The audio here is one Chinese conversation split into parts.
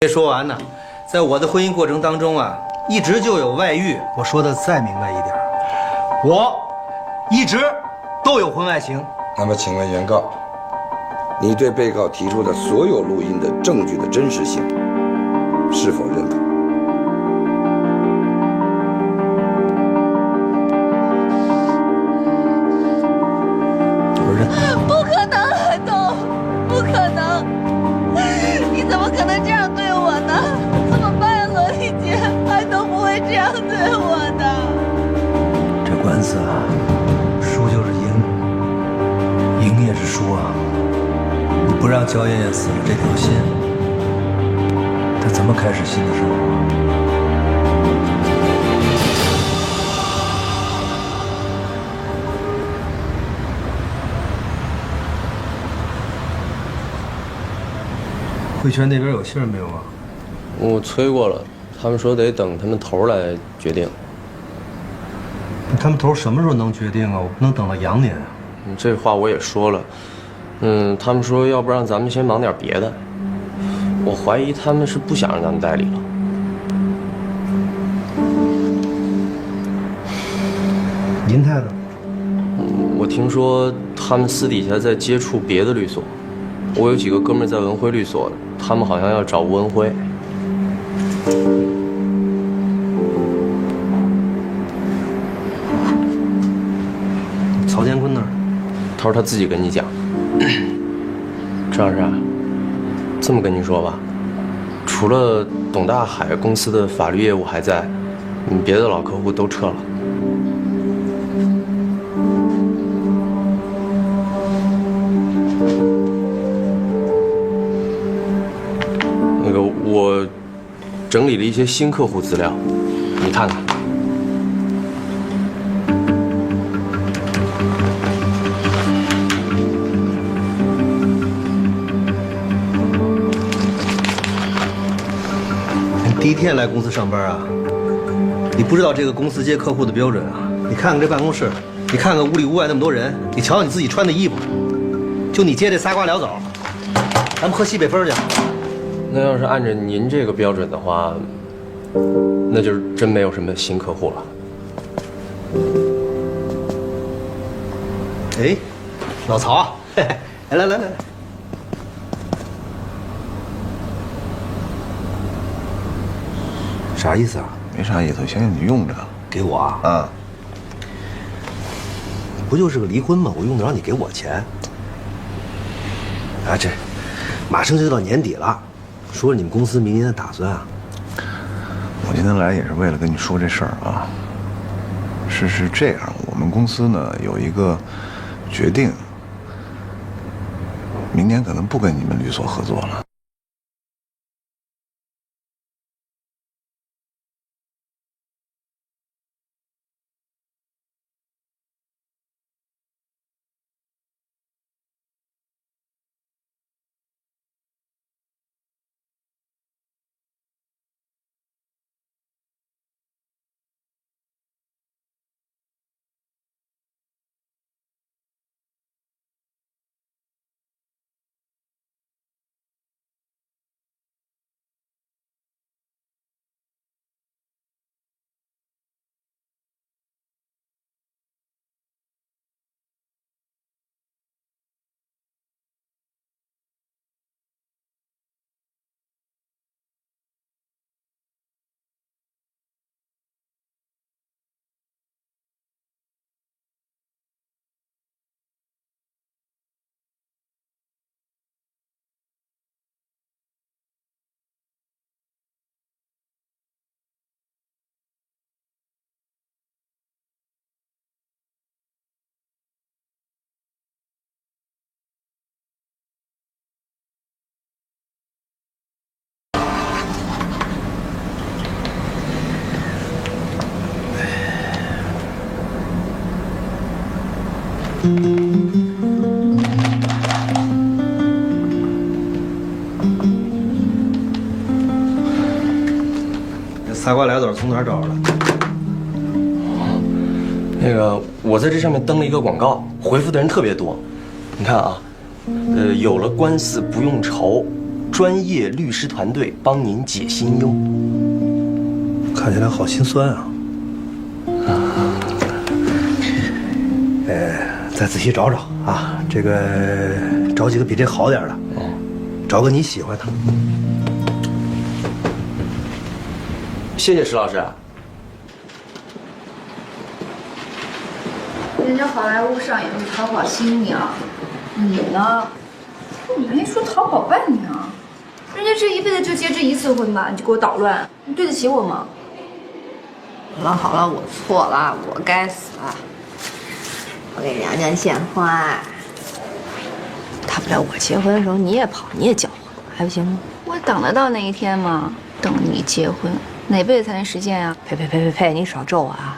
没说完呢，在我的婚姻过程当中啊，一直就有外遇。我说的再明白一点，我一直都有婚外情。那么，请问原告，你对被告提出的所有录音的证据的真实性是否认可？我认。不可能，海东，不可能！你怎么可能这样对我呢？怎么办呀，罗丽姐？海东不会这样对我的。这官司啊，输就是赢，赢也是输啊。你不让焦艳艳死了这条心，她怎么开始新的生活？汇泉那边有信儿没有啊？我催过了，他们说得等他们头来决定。他们头什么时候能决定啊？我不能等到羊年啊。这话我也说了，他们说要不然咱们先忙点别的。我怀疑他们是不想让咱们代理了。银泰呢？我听说他们私底下在接触别的律所，我有几个哥们在文辉律所，他们好像要找吴文辉。曹建坤那儿，他说他自己跟你讲。张老师，这么跟您说吧，除了董大海公司的法律业务还在，别的老客户都撤了。那个我整理了一些新客户资料，你看看。第一天来公司上班啊，你不知道这个公司接客户的标准啊。你看看这办公室，你看看屋里屋外那么多人，你瞧瞧你自己穿的衣服，就你接这仨瓜俩枣，咱们喝西北风去。那要是按照您这个标准的话，那就是真没有什么新客户了。哎，老曹啊，嘿嘿，来。啥意思啊？没啥意思，行，你用着。给我啊？啊，不就是个离婚吗？我用得着你给我钱？啊，这马上就到年底了，说说你们公司明年的打算啊。我今天来也是为了跟你说这事儿啊。是这样，我们公司呢有一个决定，明年可能不跟你们律所合作了。这仨瓜俩枣从哪儿找的？那个，我在这上面登了一个广告，回复的人特别多。你看啊，有了官司不用愁，专业律师团队帮您解心忧。看起来好心酸啊。再仔细找找啊，这个找几个比这好点的，找个你喜欢的。谢谢石老师。人家好莱坞上演的逃跑新娘，你呢？你还说逃跑伴娘？人家这一辈子就结这一次婚吧，你就给我捣乱，你对得起我吗？好了好了，我错了，我该死了。我给娘娘献花，大不了我结婚的时候你也跑，你也搅和，还不行吗？我等得到那一天吗？等你结婚，哪辈子才能实现啊？呸！你少咒我啊！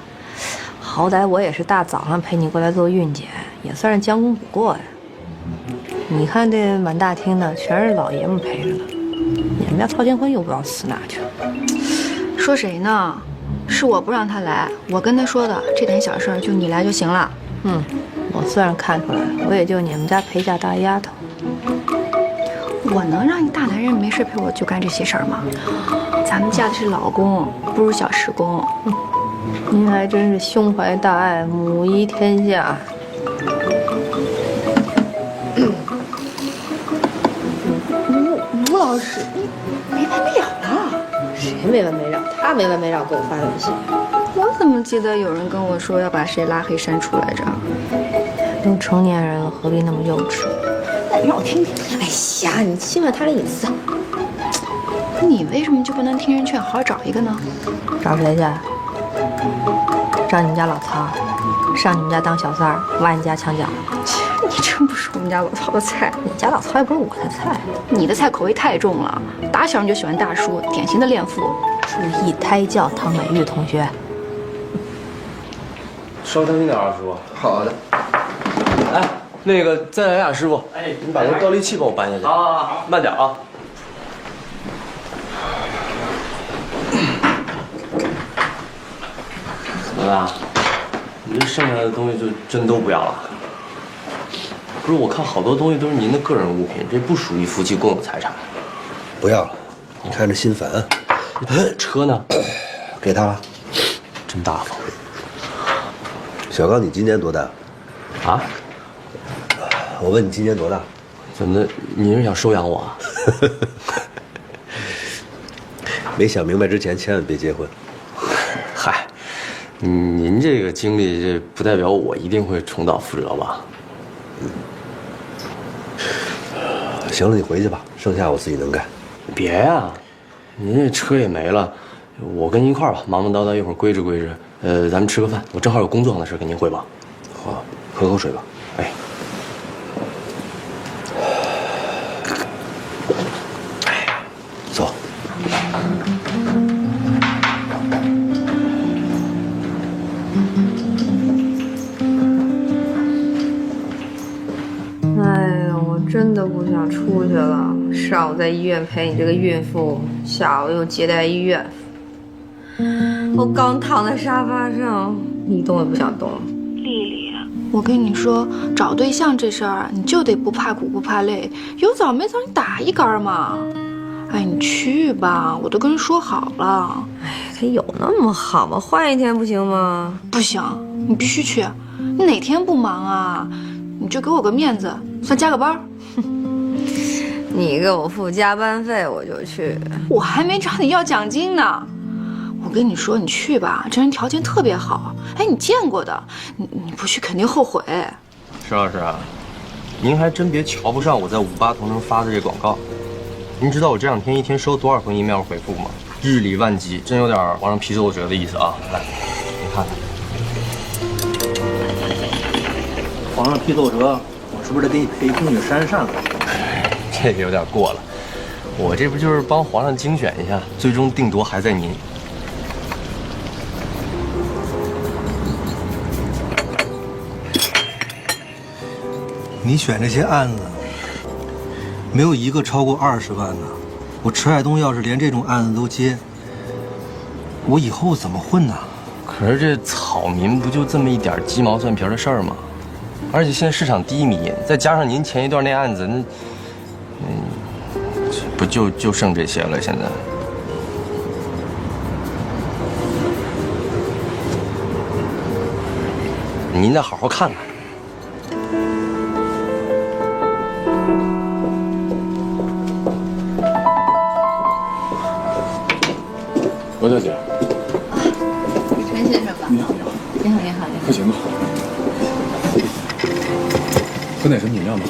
好歹我也是大早上陪你过来做孕检，也算是将功补过呀。你看这满大厅的全是老爷们陪着呢，你们家曹建辉又不知道死哪去了。说谁呢？是我不让他来，我跟他说的，这点小事儿就你来就行了。我算是看出来了，我也就你们家陪嫁大丫头。我能让一大男人没事陪我就干这些事儿吗？咱们嫁的是老公，不是小时工。您还真是胸怀大爱，母仪天下。吴老师，你没完没了了？谁没完没了？他没完没了给我发短信。我怎么记得有人跟我说要把谁拉黑删除来着？都成年人了，何必那么幼稚？让我听听。哎呀，你侵犯他人隐私。你为什么就不能听人劝，好好找一个呢？找谁去？找你们家老曹，上你们家当小三儿，挖你家墙角。你真不是我们家老曹的菜。你家老曹也不是我的菜。你的菜口味太重了，打小你就喜欢大叔，典型的恋父。注意胎教，唐美玉同学。稍当心点啊，师傅。好的。哎，那个再来俩，师傅。哎，你把那倒立器帮我搬下去。好，慢点啊。怎么了？你这剩下的东西就真都不要了？不是，我看好多东西都是您的个人物品，这不属于夫妻共有财产。不要了，你看着心烦。车呢？给他了。真大方。小刚，你今年多大？啊？我问你今年多大？怎么的？您是想收养我啊？没想明白之前，千万别结婚。嗨，您这个经历，这不代表我一定会重蹈覆辙吧？行了，你回去吧，剩下我自己能干。别呀，您这车也没了，我跟您一块儿吧，忙忙叨叨一会儿归置归置。咱们吃个饭，我正好有工作上的事跟您汇报。好，喝口水吧。哎。走。哎呦，我真的不想出去了。上午在医院陪你这个孕妇，下午又接待医院。我刚躺在沙发上，一动也不想动。丽丽，我跟你说，找对象这事儿，你就得不怕苦不怕累，有枣没枣你打一杆嘛。哎，你去吧，我都跟人说好了。哎，他有那么好吗？换一天不行吗？不行，你必须去。你哪天不忙啊？你就给我个面子，算加个班。你给我付加班费，我就去。我还没找你要奖金呢。我跟你说，你去吧，这人条件特别好。哎，你见过的，你不去肯定后悔。石老师啊，您还真别瞧不上我在58同城发的这广告。您知道我这2天一天收多少封 email 回复吗？日理万机，真有点皇上批奏折的意思啊！来，你看看。皇上批奏折，我是不是得给你配一宫女扇扇子？这个有点过了，我这不就是帮皇上精选一下，最终定夺还在您。你选这些案子，没有一个超过20万的。我迟海东要是连这种案子都接，我以后怎么混呢？可是这草民不就这么一点鸡毛蒜皮的事儿吗？而且现在市场低迷，再加上您前一段那案子，那，不就剩这些了？现在您再好好看看。罗小姐，雨辰先生吧。你好，你好，你好，你好，你好。快请坐。喝点什么饮料吗？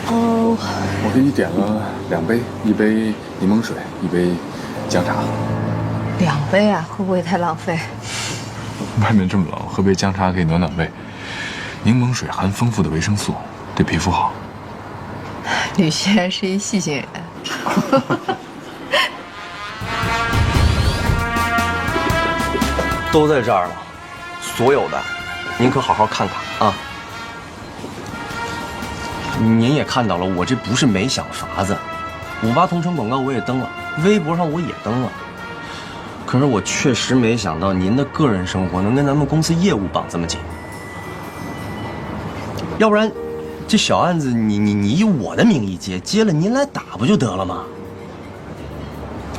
哦，我给你点了2杯，一杯柠檬水，一杯姜茶。 2杯啊，会不会太浪费？外面这么冷，喝杯姜茶可以暖暖胃。柠檬水含丰富的维生素，对皮肤好。吕轩是一细心人。都在这儿了，所有的，您可好好看看啊！您也看到了，我这不是没想法子，58同城广告我也登了，微博上我也登了。可是我确实没想到您的个人生活能跟咱们公司业务绑这么紧，要不然，这小案子你以我的名义接了您来打不就得了吗？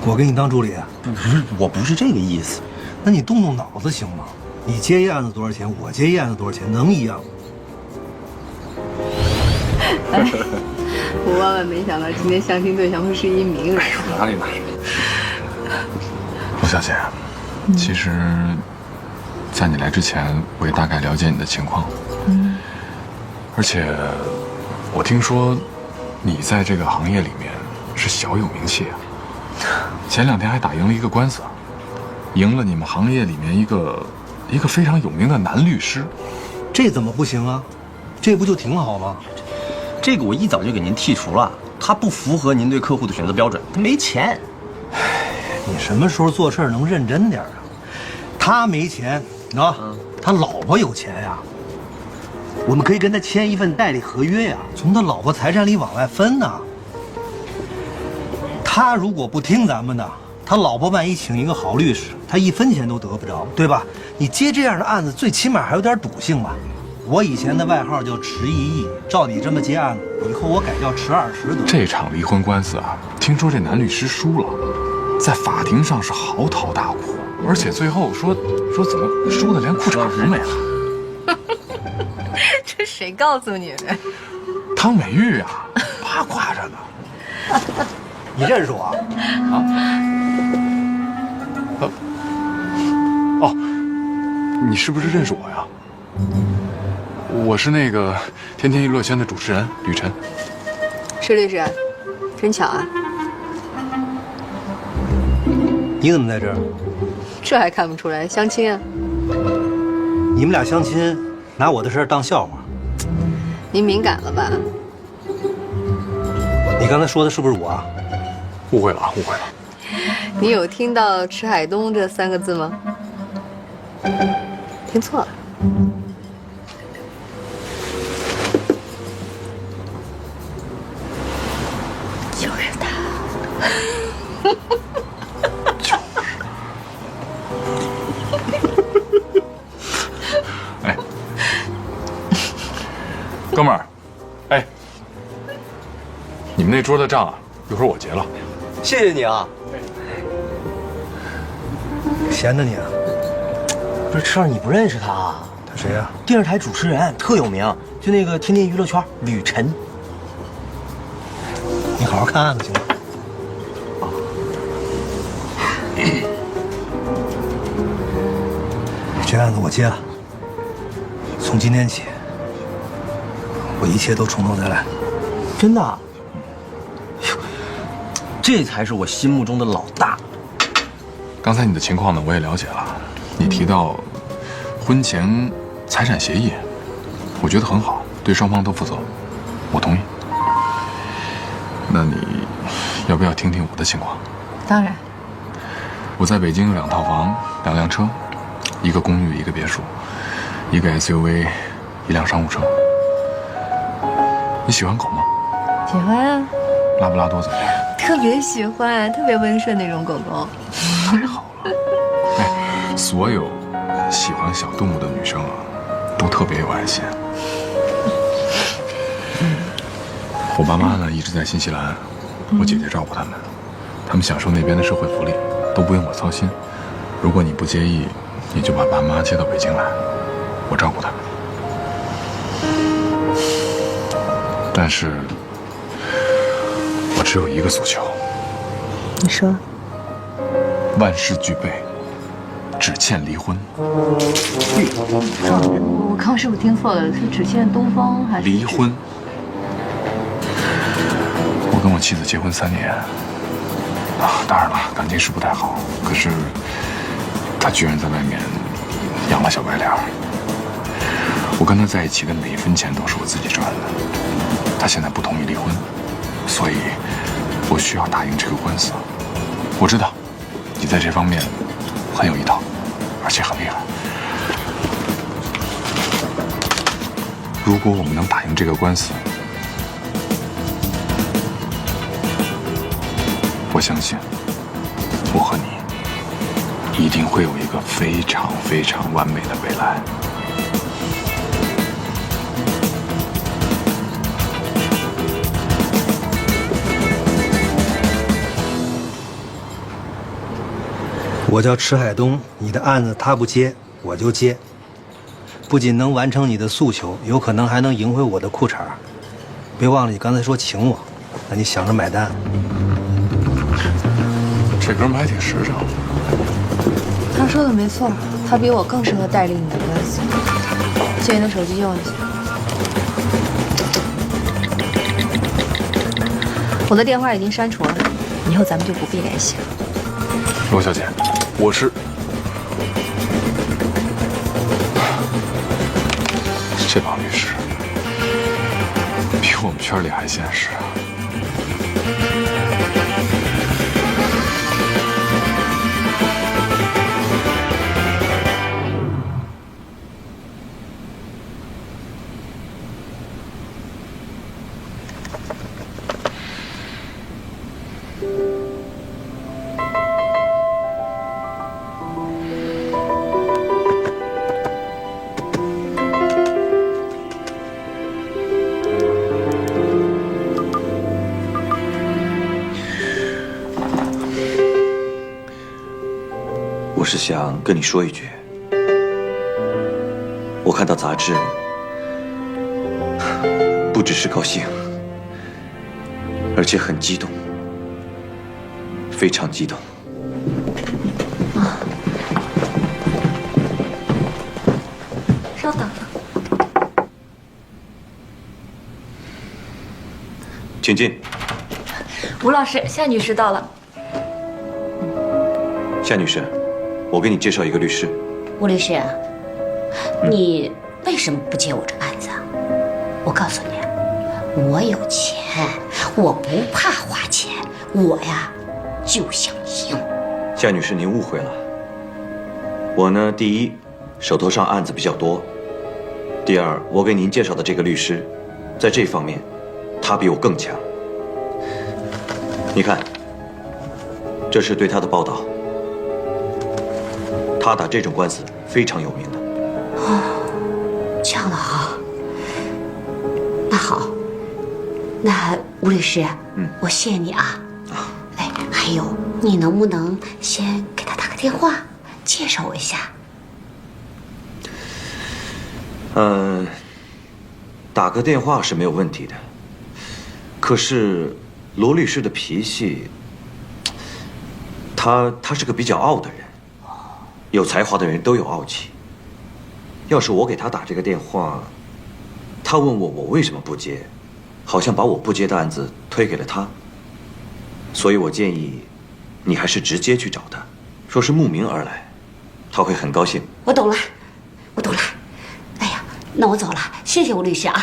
我给你当助理啊？不是，我不是这个意思。 那你动动脑子行吗？你接一案子多少钱，我接一案子多少钱，能一样吗？哎，我万万没想到今天相亲对象会是一名人。哪里？罗小姐，其实，在你来之前，我也大概了解你的情况。而且，我听说，你在这个行业里面是小有名气啊。前2天还打赢了一个官司。 赢了你们行业里面一个非常有名的男律师，这怎么不行啊？这不就挺好吗？这个我一早就给您剔除了，他不符合您对客户的选择标准，他没钱。你什么时候做事能认真点啊？他没钱啊，他老婆有钱呀。我们可以跟他签一份代理合约呀，从他老婆财产里往外分呐。他如果不听咱们的。 他老婆万一请一个好律师，他1分钱都得不着，对吧？你接这样的案子，最起码还有点赌性吧。我以前的外号叫迟1亿，照你这么接案子，以后我改叫迟20得。这场离婚官司啊，听说这男律师输了，在法庭上是嚎啕大哭，而且最后说怎么输的连裤衩都没了。这谁告诉你的？汤美玉啊，八卦着呢。你认识我啊？哦，你是不是认识我呀？我是那个《天天娱乐圈》的主持人吕晨。施律师，真巧啊！你怎么在这儿？这还看不出来，相亲啊？你们俩相亲，拿我的事儿当笑话？您敏感了吧？你刚才说的是不是我啊？误会了，误会了。你有听到迟海东这3个字吗？听错了。就是他。哎，哥们儿，哎，你们那桌的账啊，一会儿我结了。谢谢你啊。闲着你啊？不是，赤儿，你不认识他啊？他谁呀？电视台主持人，特有名，就那个天天娱乐圈吕晨。你好好看案子行吗？这案子我接了，从今天起，我一切都从头再来。真的？哟，这才是我心目中的老大。刚才你的情况呢，我也了解了。你提到婚前财产协议，我觉得很好，对双方都负责，我同意。那你要不要听听我的情况？当然。我在北京有2套房，2辆车，一个公寓，一个别墅，一个 SUV，一辆商务车。你喜欢狗吗？喜欢啊，拉布拉多怎么样？特别喜欢，特别温顺那种狗狗。太好了！哎，所有喜欢小动物的女生啊，都特别有爱心。我爸妈呢一直在新西兰，我姐姐照顾他们，他们享受那边的社会福利，都不用我操心。如果你不介意，你就把爸妈接到北京来，我照顾他们。但是，我只有一个诉求。你说。万事俱备，只欠离婚。我刚是不是听错了？是只欠东方还是离婚？我跟我妻子结婚3年，当然了，感情是不太好。可是，她居然在外面养了小白脸。我跟她在一起的每一分钱都是我自己赚的。她现在不同意离婚，所以我需要打赢这个官司。我知道你在这方面很有一套，而且很厉害。如果我们能打赢这个官司，我相信我和你一定会有一个非常非常完美的未来。我叫池海东，你的案子他不接，我就接。不仅能完成你的诉求，有可能还能赢回我的裤衩。别忘了你刚才说请我，那你想着买单。这哥们还挺实诚。他说的没错，他比我更适合代理你的官司。借你的手机用一下。我的电话已经删除了，以后咱们就不必联系了。罗小姐，我是这帮律师比我们圈里还现实啊。我是想跟你说一句，我看到杂志，不只是高兴，而且很激动，非常激动。稍等。请进。吴老师，夏女士到了。夏女士，我给你介绍一个律师。吴律师，你为什么不接我这案子啊？我告诉你，我有钱，我不怕花钱，我呀就想赢。夏女士，您误会了。我呢，第一，手头上案子比较多；第二，我给您介绍的这个律师，在这方面，他比我更强。你看，这是对他的报道。他打这种官司非常有名的。哦，这样的啊。那好，那吴律师，我谢谢你啊。哎，还有，你能不能先给他打个电话，介绍我一下？打个电话是没有问题的。可是，罗律师的脾气，他是个比较傲的人。有才华的人都有傲气。要是我给他打这个电话，他问我为什么不接，好像把我不接的案子推给了他。所以我建议，你还是直接去找他，说是慕名而来，他会很高兴。我懂了，我懂了。哎呀，那我走了，谢谢吴律师啊。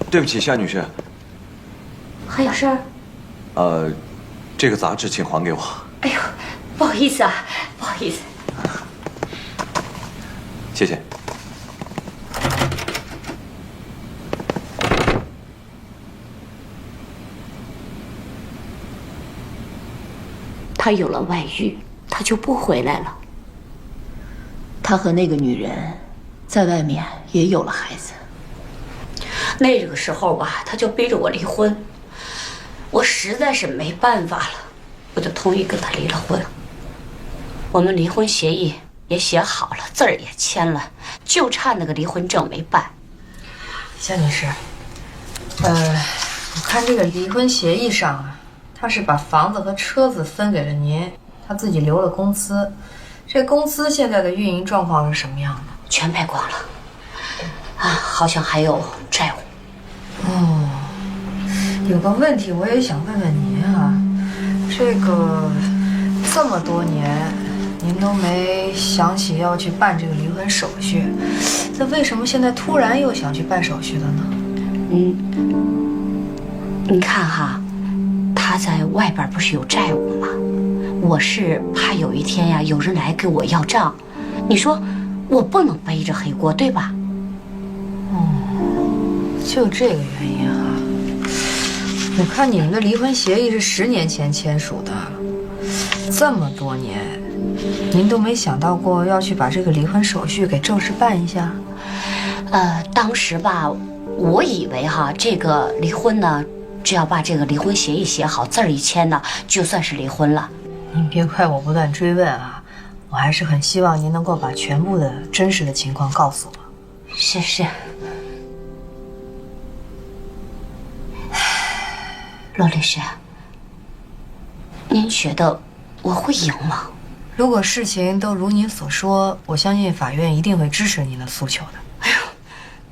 对不起，夏女士。还有事儿？这个杂志请还给我。哎呦，不好意思啊，不好意思。谢谢。他有了外遇，他就不回来了。他和那个女人在外面也有了孩子。那个时候吧，他就逼着我离婚，我实在是没办法了，我就同意跟他离了婚。我们离婚协议也写好了，字儿也签了，就差那个离婚证没办。夏女士，我看这个离婚协议上啊，他是把房子和车子分给了您，他自己留了公司。这公司现在的运营状况是什么样的？全赔光了，啊，好像还有债务。哦，有个问题我也想问问您啊，这么多年，您都没想起要去办这个离婚手续，那为什么现在突然又想去办手续了呢？你看哈，他在外边不是有债务吗？我是怕有一天呀，有人来给我要账，你说我不能背着黑锅，对吧？就这个原因啊。我看你们的离婚协议是10年前签署的，这么多年，您都没想到过要去把这个离婚手续给正式办一下？当时吧，我以为哈，这个离婚呢，只要把这个离婚协议写好，字儿一签呢，就算是离婚了。您别怪我不断追问啊，我还是很希望您能够把全部的真实的情况告诉我。是。罗律师，您觉得我会赢吗？如果事情都如您所说，我相信法院一定会支持您的诉求的。哎呦，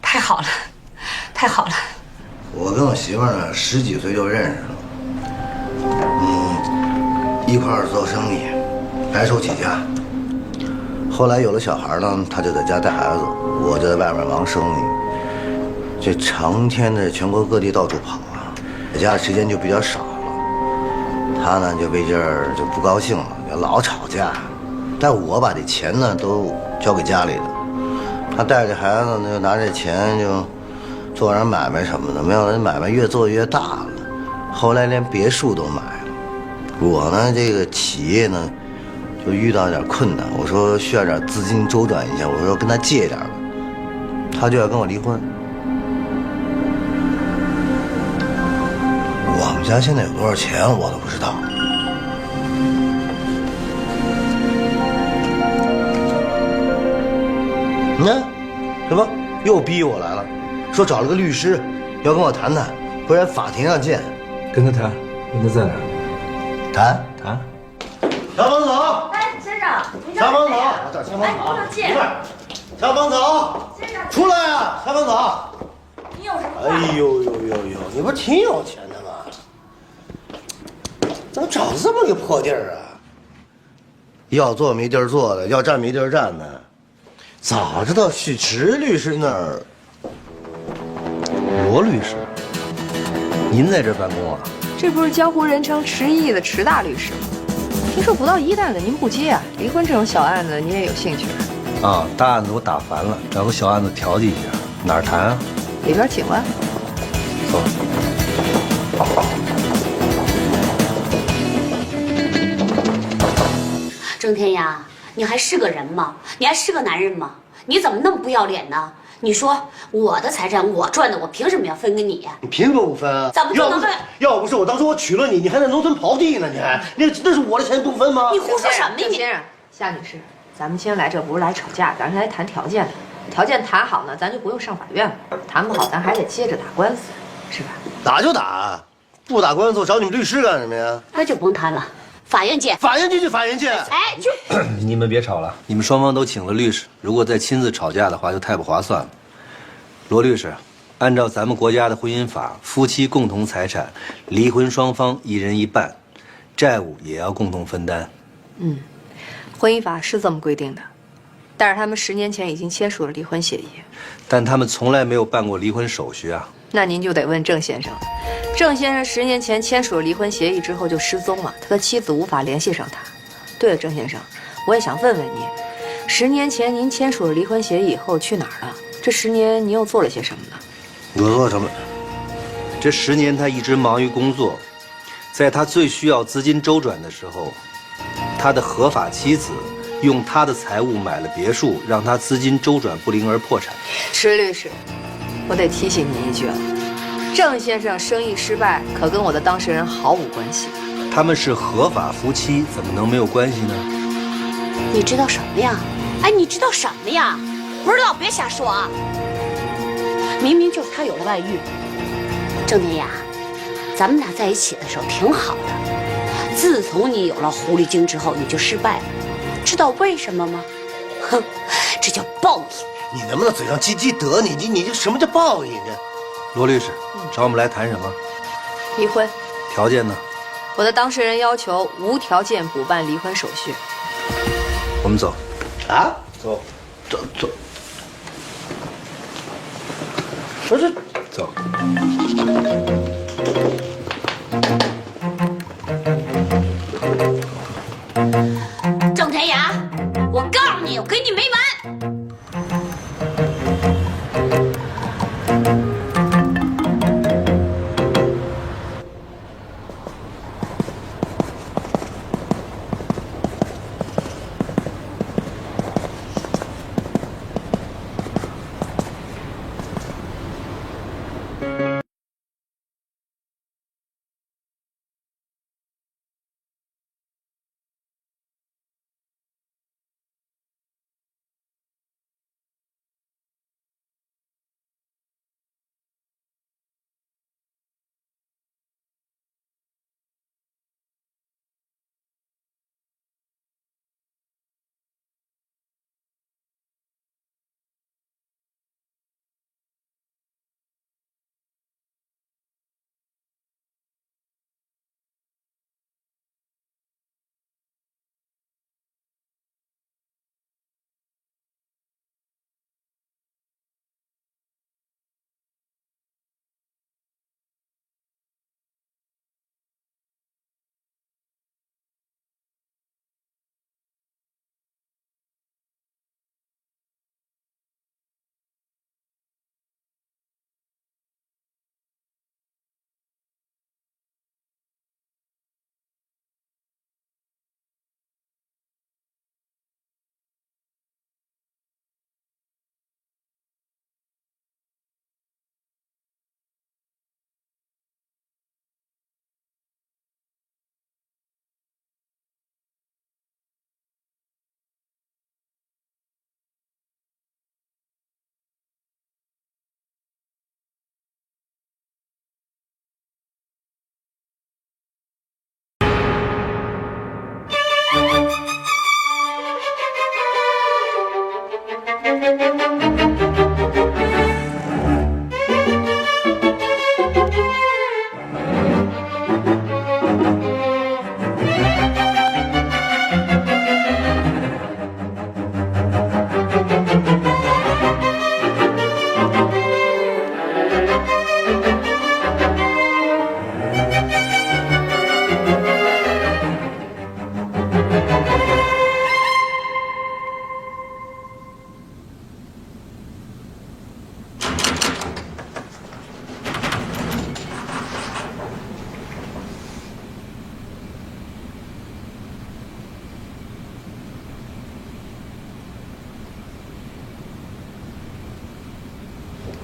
太好了，太好了！我跟我媳妇儿呢10几岁就认识了，一块儿做生意，白手起家。后来有了小孩呢，她就在家带孩子，我就在外面忙生意。这成天的全国各地到处跑啊，在家的时间就比较少了。她呢就为这儿就不高兴了，就老吵架。但我把这钱呢都交给家里的，她带着孩子呢就拿这钱就做点买卖什么的，没有人买卖越做越大了，后来连别墅都买了。我呢这个企业呢就遇到点困难，我说需要点资金周转一下，我说跟他借点吧，他就要跟我离婚。我们家现在有多少钱我都不知道。你看，什么又逼我来了，说找了个律师要跟我谈谈，不然法庭上见。跟他谈，问他在哪儿？谈。小帮手，哎，先生，小帮手，我找小帮手，一块儿。小帮手，出来呀，小帮手。你有什么？哎呦，你不是挺有钱的吗？怎么找这么个破地儿啊？要坐没地儿坐的，要站没地儿站的。早知道去池律师那儿。罗律师，您在这儿办公啊？这不是江湖人称池毅的池大律师吗？听说不到1担子您不接啊？离婚这种小案子你也有兴趣？啊，大案子我打烦了，找个小案子调剂一下，哪儿谈啊？里边请吧。走。郑天涯，你还是个人吗？你还是个男人吗？你怎么那么不要脸呢？你说我的财产我赚的，我凭什么要分给你呀？你凭什么不分啊？怎么就能分？要不是我当初我娶了你，你还在农村刨地呢，你还那是我的钱不分吗？你胡说什么呀你？先生，夏女士，咱们今天来这不是来吵架，咱是来谈条件的。条件谈好呢，咱就不用上法院了；谈不好，咱还得接着打官司，是吧？打就打，不打官司我找你们律师干什么呀？那就甭谈了，法院见。法院见就法院见。哎，就你们别吵了，你们双方都请了律师，如果再亲自吵架的话，就太不划算了。罗律师，按照咱们国家的婚姻法，夫妻共同财产，离婚双方1人1半，债务也要共同分担。婚姻法是这么规定的，但是他们10年前已经签署了离婚协议，但他们从来没有办过离婚手续啊。那您就得问郑先生了。郑先生10年前签署了离婚协议之后就失踪了，他的妻子无法联系上他。对了，郑先生，我也想问问您，10年前您签署了离婚协议以后去哪儿了？这10年您又做了些什么呢？我做什么？这10年他一直忙于工作，在他最需要资金周转的时候，他的合法妻子用他的财物买了别墅，让他资金周转不灵而破产。池律师，我得提醒你一句了，郑先生生意失败可跟我的当事人毫无关系。他们是合法夫妻，怎么能没有关系呢？你知道什么呀？哎，你知道什么呀？不知道别瞎说啊！明明就是他有了外遇。郑天雅，咱们俩在一起的时候挺好的，自从你有了狐狸精之后，你就失败了。知道为什么吗？哼，这叫报应。你能不能嘴上积德？你这什么叫报应啊？罗律师，找我们来谈什么？离婚。条件呢？我的当事人要求无条件补办离婚手续。我们走。啊？走。不是，走。郑天雅，我告诉你，我跟你没完！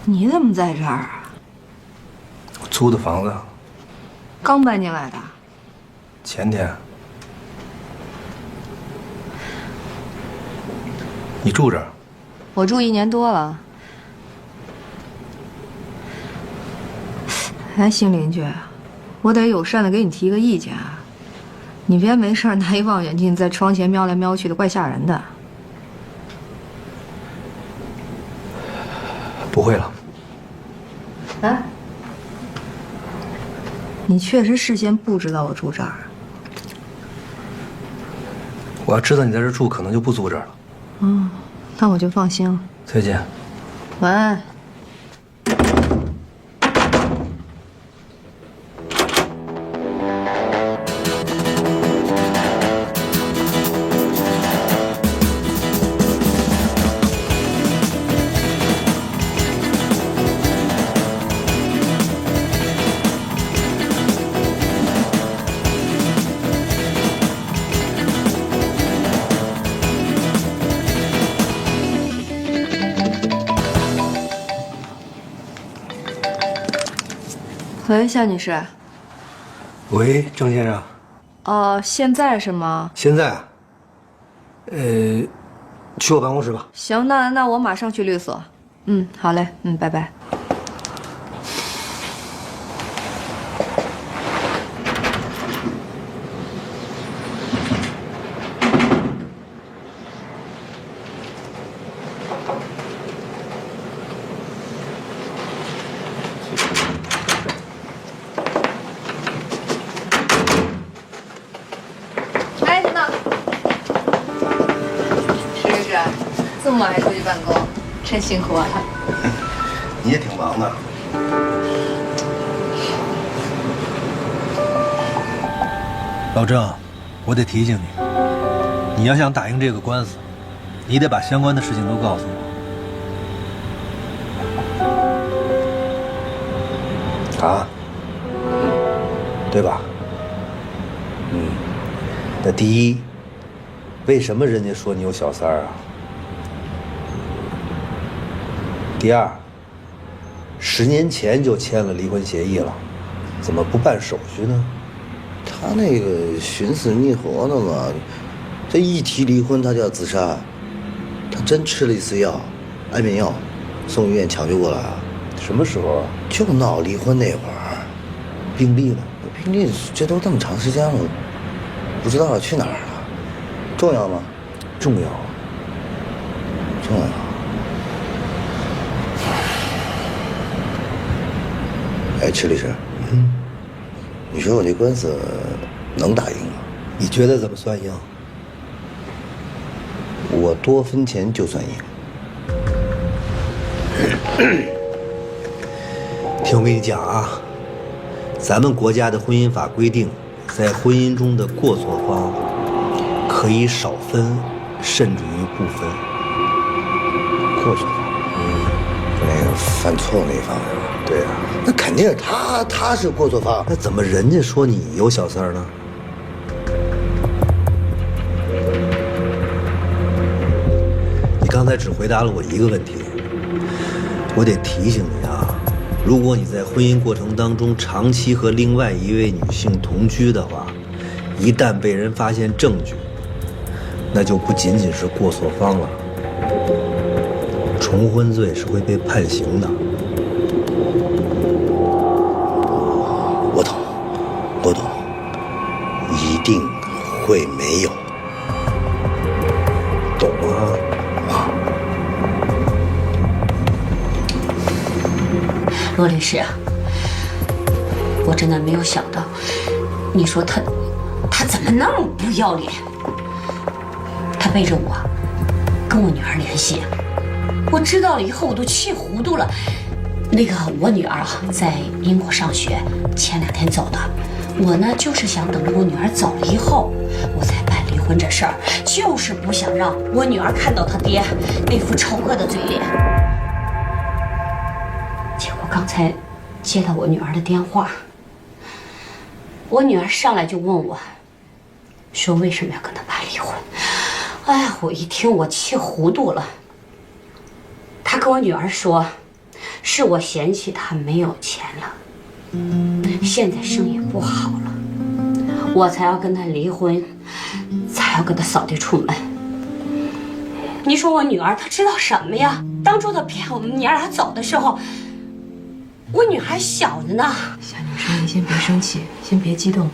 你怎么在这儿啊？我租的房子，刚搬进来的。前天。你住这儿？我住1年多了。哎，新邻居，我得友善的给你提个意见啊，你别没事拿一望远镜在窗前瞄来瞄去的，怪吓人的。不会了。啊？你确实事先不知道我住这儿。我要知道你在这儿住，可能就不租这儿了。嗯，那我就放心了。再见。晚安。喂，夏女士。喂，郑先生。现在是吗？现在啊，去我办公室吧。行，那我马上去律所。好嘞，拜拜。这么晚还出去办公，真辛苦啊！你也挺忙的。老郑，我得提醒你，你要想打赢这个官司，你得把相关的事情都告诉我。啊？对吧？那第一，为什么人家说你有小三儿啊？第二，10年前就签了离婚协议了，怎么不办手续呢？他那个寻死觅活的嘛，这一提离婚他就要自杀。他真吃了一次药，安眠药，送医院抢救过来。什么时候啊？就闹离婚那会儿。病历呢？病历这都这么长时间了，不知道去哪儿了。重要吗？重要。重要。哎，池律师，你说我这官司能打赢吗？你觉得怎么算赢？我多分钱就算赢。听我跟你讲啊，咱们国家的婚姻法规定，在婚姻中的过错方可以少分，甚至于不分。过错方，那个犯错那一方是吧？对啊，那肯定是他是过错方。那怎么人家说你有小三儿呢？你刚才只回答了我一个问题，我得提醒你啊，如果你在婚姻过程当中长期和另外一位女性同居的话，一旦被人发现证据，那就不仅仅是过错方了，重婚罪是会被判刑的。我懂，一定会没有。懂吗？罗律师，我真的没有想到，你说他怎么那么不要脸？他背着我跟我女儿联系，我知道了以后我都气糊涂了。那个我女儿啊，在英国上学，前2天走的。我呢，就是想等着我女儿走了以后，我再办离婚这事儿，就是不想让我女儿看到她爹那副丑恶的嘴脸。结果刚才接到我女儿的电话，我女儿上来就问我，说为什么要跟他办离婚？哎呀，我一听我气糊涂了。她跟我女儿说，是我嫌弃她没有钱了。现在生意不好了，我才要跟他离婚，才要跟他扫地出门。你说我女儿她知道什么呀？当初她骗我们娘俩走的时候，我女儿还小着呢。夏女士，您先别生气，先别激动。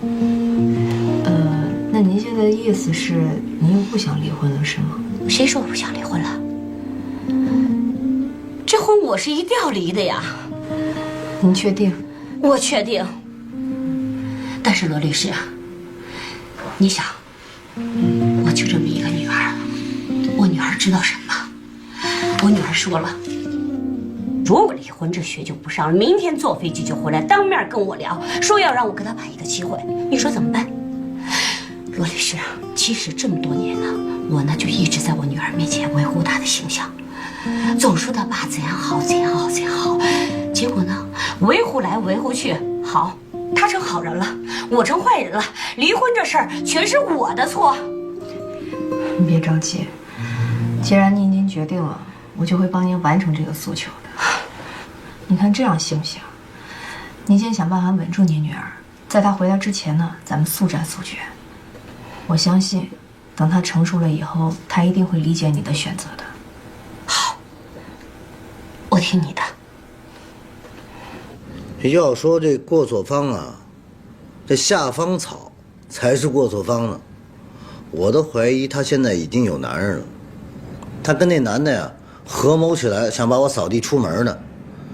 那您现在的意思是，您又不想离婚了，是吗？谁说我不想离婚了？这婚我是一定要离的呀。您确定？我确定。但是罗律师，你想，我就这么一个女儿，我女儿知道什么？我女儿说了，如果离婚这学就不上了，明天坐飞机就回来，当面跟我聊，说要让我跟她办一个机会，你说怎么办？罗律师，其实这么多年了，我呢就一直在我女儿面前维护她的形象，总说她爸怎样好怎样好怎样好，结果呢维护来维护去，好，她成好人了，我成坏人了，离婚这事儿全是我的错。你别着急，既然您已经决定了，我就会帮您完成这个诉求的。你看这样行不行？您先想办法稳住您女儿，在她回来之前呢，咱们速战速决。我相信，等她成熟了以后，她一定会理解你的选择的。好，我听你的。要说这过错方啊，这下方草才是过错方呢。我都怀疑她现在已经有男人了，她跟那男的呀合谋起来，想把我扫地出门呢。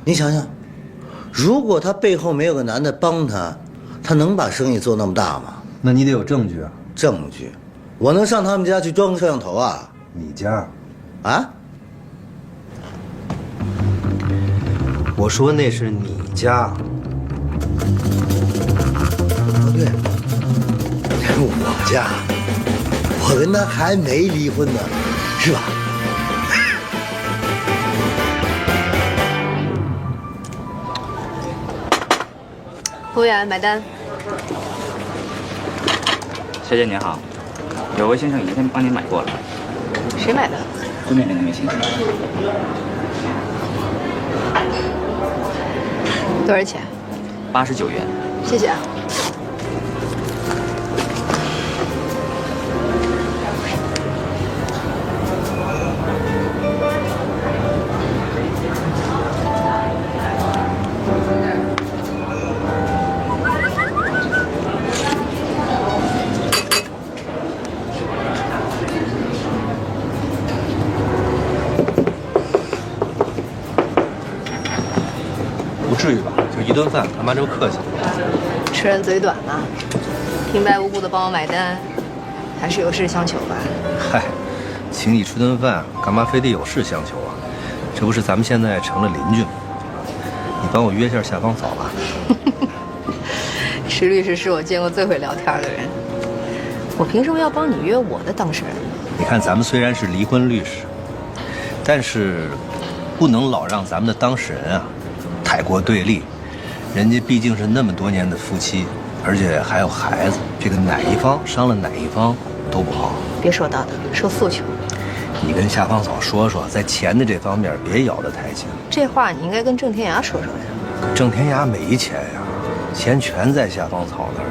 你想想，如果她背后没有个男的帮她，她能把生意做那么大吗？那你得有证据啊。证据？我能上他们家去装摄像头啊？你家？啊？我说那是你家。不对，这是我家，我跟他还没离婚呢，是吧？服务员，买单。小姐您好，有位先生已经帮您买过了。谁买的？对面那位先生。多少钱？89元。谢谢啊。不至于吧？就一顿饭，干嘛这么客气？吃人嘴短嘛，平白无故的帮我买单，还是有事相求吧？嗨，请你吃顿饭，干嘛非得有事相求啊？这不是咱们现在成了邻居吗？你帮我约下下方嫂吧。石律师是我见过最会聊天的人，我凭什么要帮你约我的当事人？你看，咱们虽然是离婚律师，但是不能老让咱们的当事人啊太过对立。人家毕竟是那么多年的夫妻，而且还有孩子，这个哪一方伤了哪一方都不好。别说道德，说诉求。你跟下方嫂说说，在钱的这方面别咬得太紧。这话你应该跟郑天涯说说呀。郑天涯没钱呀，钱全在下方嫂那儿。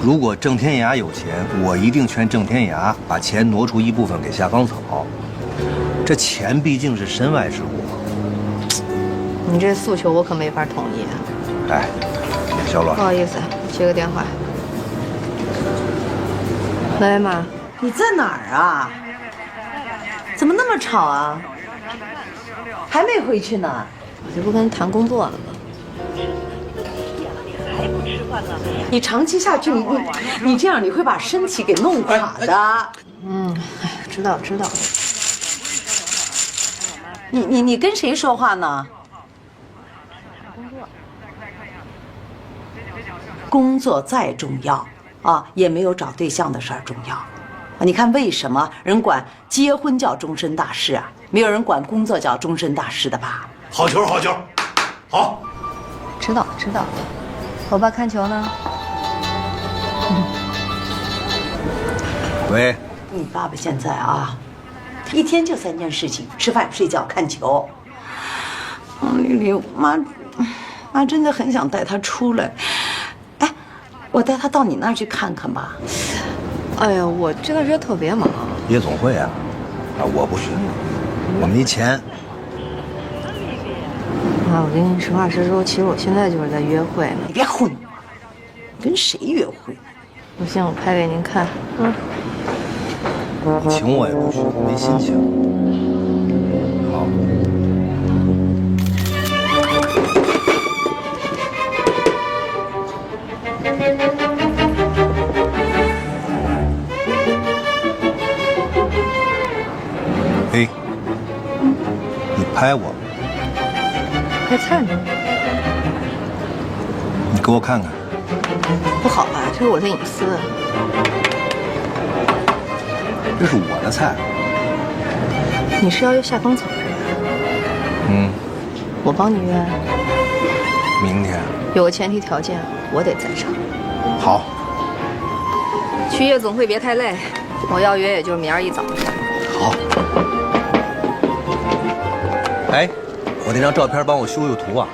如果郑天涯有钱，我一定劝郑天涯把钱挪出一部分给下方嫂。这钱毕竟是身外之物。你这诉求我可没法同意啊。哎，小阮，不好意思，接个电话。喂，妈，你在哪儿啊？怎么那么吵啊？还没回去呢？我这不跟谈工作了吗？你长期下去，你这样你会把身体给弄垮的。嗯，哎，知道。你跟谁说话呢？工作再重要啊，也没有找对象的事儿重要。你看为什么人管结婚叫终身大事啊？没有人管工作叫终身大事的吧？好球，好。知道。我爸看球呢。喂。你爸爸现在啊，一天就3件事情：吃饭、睡觉、看球。丽丽，妈真的很想带他出来。哎，我带他到你那儿去看看吧。哎呀，我这段时间特别忙。夜总会啊，我不去，我没钱。妈，我跟你实话实说，其实我现在就是在约会呢。你别混，跟谁约会？不信我拍给您看。你请我也不去，没心情。好。哎，你拍我？拍菜呢？你给我看看。不好吧？这是我的隐私。这是我的菜。你是要约下方草是吧？嗯。我帮你约。明天。有个前提条件，我得在场。好。去夜总会别太累，我要约也就是明儿一早的事。好。哎，我那张照片帮我修图啊。